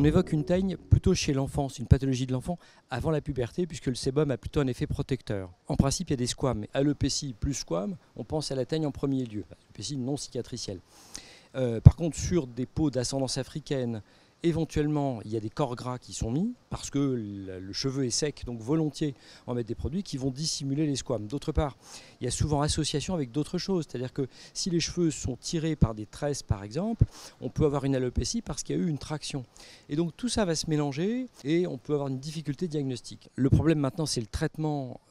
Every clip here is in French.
évoque une teigne plutôt chez l'enfant, c'est une pathologie de l'enfant avant la puberté puisque le sébum a plutôt un effet protecteur. En principe, il y a des squames. Alopécie plus squame, on pense à la teigne en premier lieu, alopécie non cicatricielle. Par contre, sur des peaux d'ascendance africaine, éventuellement, il y a des corps gras qui sont mis parce que le cheveu est sec, donc volontiers on met des produits qui vont dissimuler les squames. D'autre part, il y a souvent association avec d'autres choses, c'est-à-dire que si les cheveux sont tirés par des tresses par exemple, on peut avoir une alopécie parce qu'il y a eu une traction. Et donc tout ça va se mélanger et on peut avoir une difficulté diagnostique. Le problème maintenant, c'est le traitement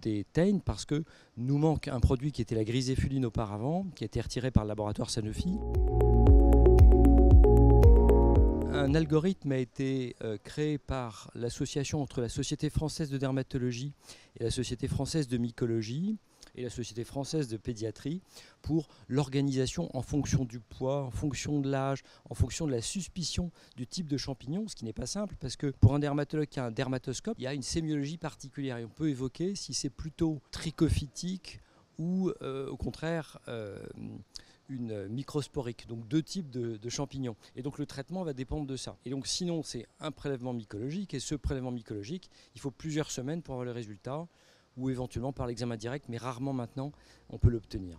des teignes parce que nous manque un produit qui était la griséfuline auparavant, qui a été retiré par le laboratoire Sanofi. Un algorithme a été créé par l'association entre la Société française de dermatologie et la Société française de mycologie et la Société française de pédiatrie pour l'organisation en fonction du poids, en fonction de l'âge, en fonction de la suspicion du type de champignon, ce qui n'est pas simple parce que pour un dermatologue qui a un dermatoscope, il y a une sémiologie particulière et on peut évoquer si c'est plutôt trichophytique ou au contraire une microsporique, donc deux types de champignons. Et donc le traitement va dépendre de ça. Et donc sinon c'est un prélèvement mycologique et ce prélèvement mycologique, il faut plusieurs semaines pour avoir le résultat ou éventuellement par l'examen direct, mais rarement maintenant on peut l'obtenir.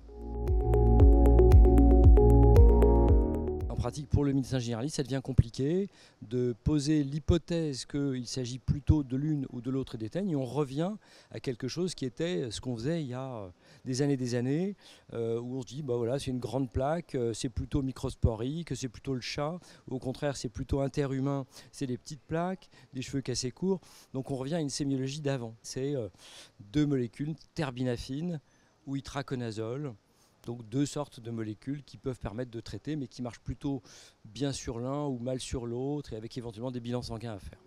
En pratique, pour le médecin généraliste, ça devient compliqué de poser l'hypothèse qu'il s'agit plutôt de l'une ou de l'autre des teignes et on revient à quelque chose qui était ce qu'on faisait il y a des années, où on se dit bah voilà, c'est une grande plaque, c'est plutôt microsporique, c'est plutôt le chat, ou au contraire c'est plutôt interhumain, c'est des petites plaques, des cheveux cassés courts. Donc on revient à une sémiologie d'avant. C'est deux molécules, terbinafine ou itraconazole. Donc deux sortes de molécules qui peuvent permettre de traiter mais qui marchent plutôt bien sur l'un ou mal sur l'autre et avec éventuellement des bilans sanguins à faire.